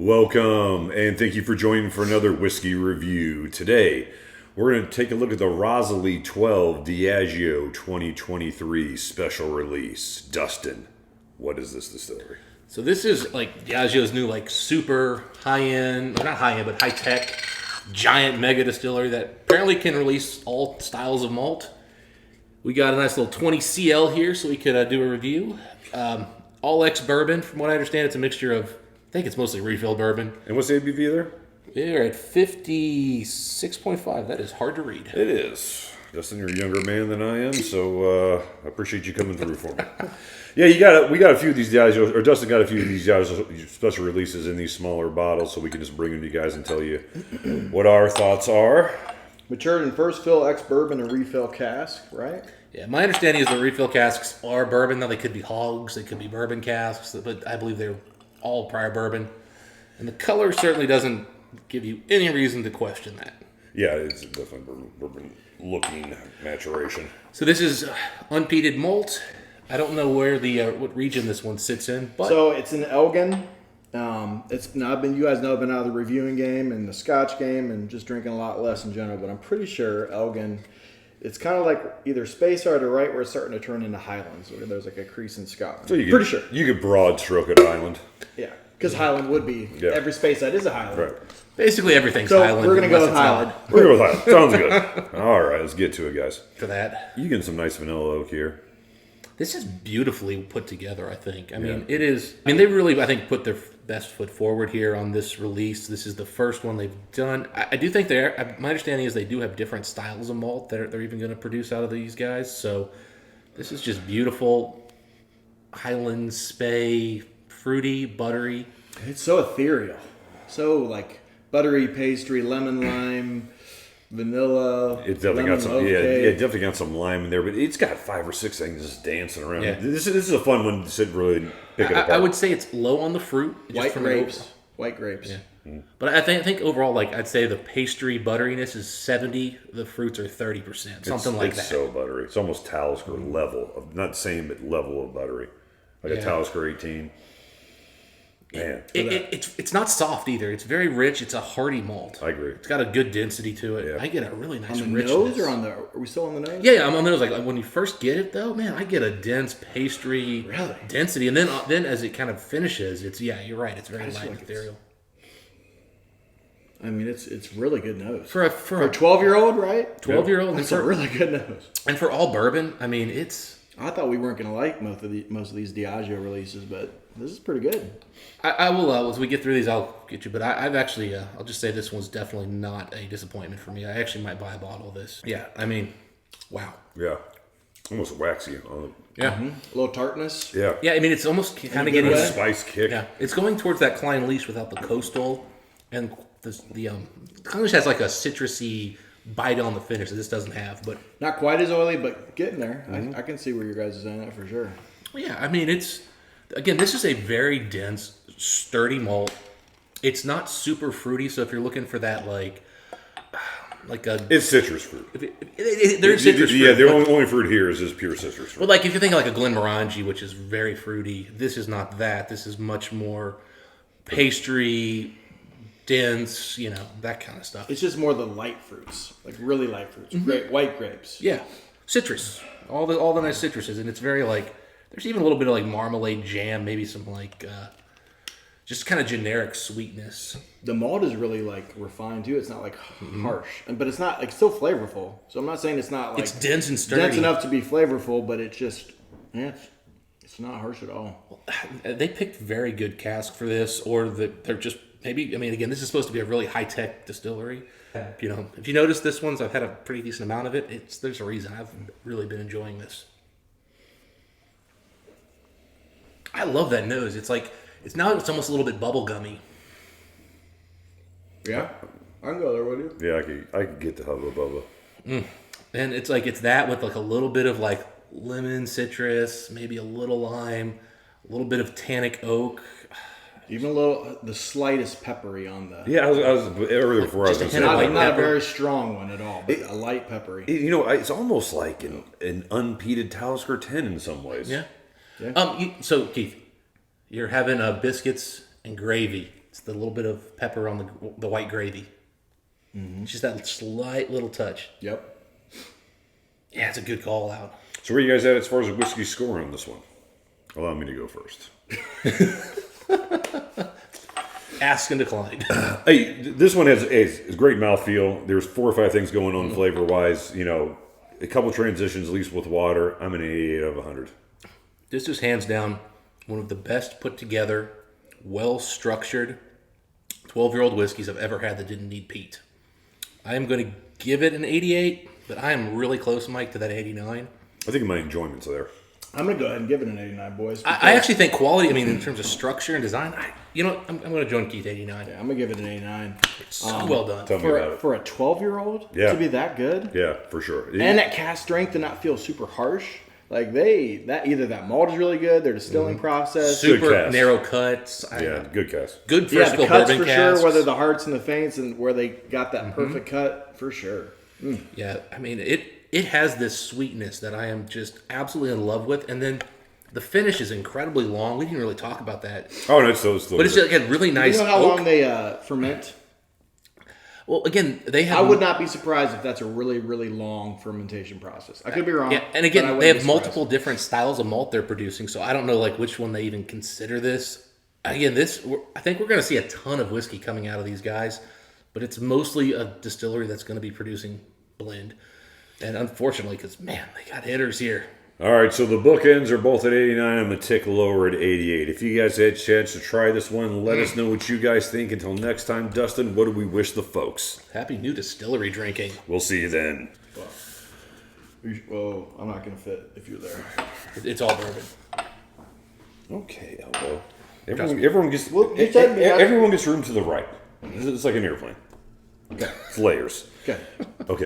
Welcome, and thank you for joining for another whiskey review. Today, we're going to take a look at the Roseisle 12 Diageo 2023 special release. Dustin, what is this distillery? So this is like Diageo's new super high-end, or not high-end, but high-tech, giant mega distillery that apparently can release all styles of malt. We got a nice little 20 CL here so we could do a review. All X bourbon, from what I understand, it's a mixture of, I think it's mostly refill bourbon. And what's the ABV there? We're at 56.5. That is hard to read. It is. Dustin, you're a younger man than I am, so I appreciate you coming through for me. Yeah, we got a few of these Diageo, or Dustin got a few of these Diageo special releases in these smaller bottles, so we can just bring them to you guys and tell you what our thoughts are. Matured in first fill ex bourbon and refill cask, right? Yeah, my understanding is the refill casks are bourbon. Now they could be hogs, they could be bourbon casks, but I believe they're all prior bourbon. And the color certainly doesn't give you any reason to question that. Yeah, it's definitely bourbon looking maturation. So this is unpeated malt. I don't know where the what region this one sits in, but So it's in Elgin. You guys know I've been out of the reviewing game and the Scotch game and just drinking a lot less in general. But I'm pretty sure Elgin, it's kind of like either Speyside or right where it's starting to turn into Highlands, where there's like a crease in Scotland. So pretty sure you could broad stroke at Highland. Yeah, because Highland would be every Speyside is a Highland. Right. basically everything's So Highland. we're gonna go with unless it's Highland. not. We're going to go with Highland. Sounds good. All right, let's get to it, guys. For that. You getting some nice vanilla oak here. This is beautifully put together, I think. I mean, it is. I mean, they really, I think, put their best foot forward here on this release. This is the first one they've done. I do think my understanding is they do have different styles of malt that they're even going to produce out of these guys. So this is just beautiful. Highland, Spey, fruity, buttery. It's so ethereal, so like buttery pastry, lemon lime, vanilla. It's definitely lemon got some, oak yeah, cake. it definitely got some lime in there, but it's got 5 or 6 things just dancing around. Yeah. This is a fun one to sit and really pick it apart. I would say it's low on the fruit. just White from grapes. White grapes. Yeah. But I think overall, I'd say the pastry butteriness is 70. The fruits are 30%, something like that. It's so buttery. It's almost Talisker level of, not same, but level of buttery. Like a Talisker 18. Man. It's not soft either. It's very rich. It's a hearty malt. I agree. it's got a good density to it. Yeah. I get a really nice On the richness. nose or on the? Are we still on the nose? Yeah, I'm on the nose. Like when you first get it, though, man, I get a dense pastry density, and then as it kind of finishes, you're right. It's very light and ethereal. I mean, it's really good nose For a 12-year-old, right? 12-year-old, That's a really good nose. and for all bourbon, I mean, it's. I thought we weren't gonna like most of these Diageo releases, but this is pretty good. I will as we get through these, I'll get you. But I've actually, I'll just say this one's definitely not a disappointment for me. I actually might buy a bottle of this. Yeah, I mean, wow. Yeah. Almost waxy. Yeah, A little tartness. Yeah. yeah. I mean, it's almost kind of good getting. way? Spice kick. Yeah, it's going towards that Klein Leash without the coastal, and the Klein Leash has like a citrusy bite on the finish that this doesn't have. But Not quite as oily, but getting there. I can see where your guys is at for sure. yeah, I mean, this is a very dense, sturdy malt. It's not super fruity, so if you're looking for that It's citrus fruit. there's citrus fruit. Yeah, the only fruit here is just pure citrus fruit. But like if you're thinking like a Glenmorangie, which is very fruity, this is not that. This is much more pastry, dense, that kind of stuff. It's just more the light fruits, like really light fruits. White grapes. Yeah, citrus, all the nice citruses, and it's very there's even a little bit of marmalade jam, maybe some just kind of generic sweetness. The malt is really refined too. It's not harsh, but it's not still flavorful. So I'm not saying it's not It's dense and sturdy. dense enough to be flavorful, but it's just it's not harsh at all. They picked very good cask for this, or that they're just maybe. I mean, again, this is supposed to be a really high tech distillery. If you notice this one's, I've had a pretty decent amount of it. There's a reason I've really been enjoying this. I love that nose. It's it's almost a little bit bubblegummy. Yeah, I can go there with you. Yeah, I could get the Hubba Bubba. And it's it's that with a little bit of lemon, citrus, maybe a little lime, a little bit of tannic oak. Even the slightest peppery on the. Yeah, I was earlier before I was going to say hint of Not a pepper. very strong one at all, but a light peppery. it's almost like an unpeated Talisker 10 in some ways. Yeah. Yeah. So Keith, you're having biscuits and gravy. It's the little bit of pepper on the white gravy. Mm-hmm. Just that slight little touch. Yep. Yeah, it's a good call out. So where you guys at as far as the whiskey score on this one? Allow me to go first. Ask and decline. Hey, this one has great mouthfeel. There's 4 or 5 things going on flavor-wise. You know, a couple transitions, at least with water. I'm an 88 out of 100. This is hands down one of the best put together, well-structured 12-year-old whiskeys I've ever had that didn't need peat. I am going to give it an 88, but I am really close, Mike, to that 89. I think my enjoyment's there. I'm going to go ahead and give it an 89, boys. I actually think quality, I mean, in terms of structure and design, I'm going to join Keith 89. Yeah, I'm going to give it an 89. It's so well done. Tell me about it. For a 12-year-old Yeah. to be that good? Yeah, for sure. And at cask strength and not feel super harsh. Like either that malt is really good, their distilling process. Super cast. narrow cuts. Yeah, good cast. Good Yeah, fresh the fill cuts bourbon for casks. sure, whether the hearts and the feints and where they got that perfect cut, for sure. Yeah, I mean, it has this sweetness that I am just absolutely in love with. And then the finish is incredibly long. We didn't really talk about that. Oh, no, it's still But it's just like a really nice You know how oak. long they ferment? Well, again, they have... I would not be surprised if that's a really, really long fermentation process. I could be wrong. Yeah, and but I again, wouldn't they be have surprised. multiple different styles of malt they're producing, so I don't know like which one they even consider this. Again, I think we're going to see a ton of whiskey coming out of these guys, but it's mostly a distillery that's going to be producing blend. And unfortunately, because, man, they got hitters here. All right, so the bookends are both at 89. I'm a tick lower at 88. If you guys had a chance to try this one, let us know what you guys think. Until next time, Dustin, what do we wish the folks? Happy new distillery drinking. We'll see you then. Well, I'm not going to fit if you're there. It's all bourbon. Okay, Elbow. Everyone gets you said me. everyone gets room to the right. It's like an airplane. Okay. It's layers. Okay. Okay.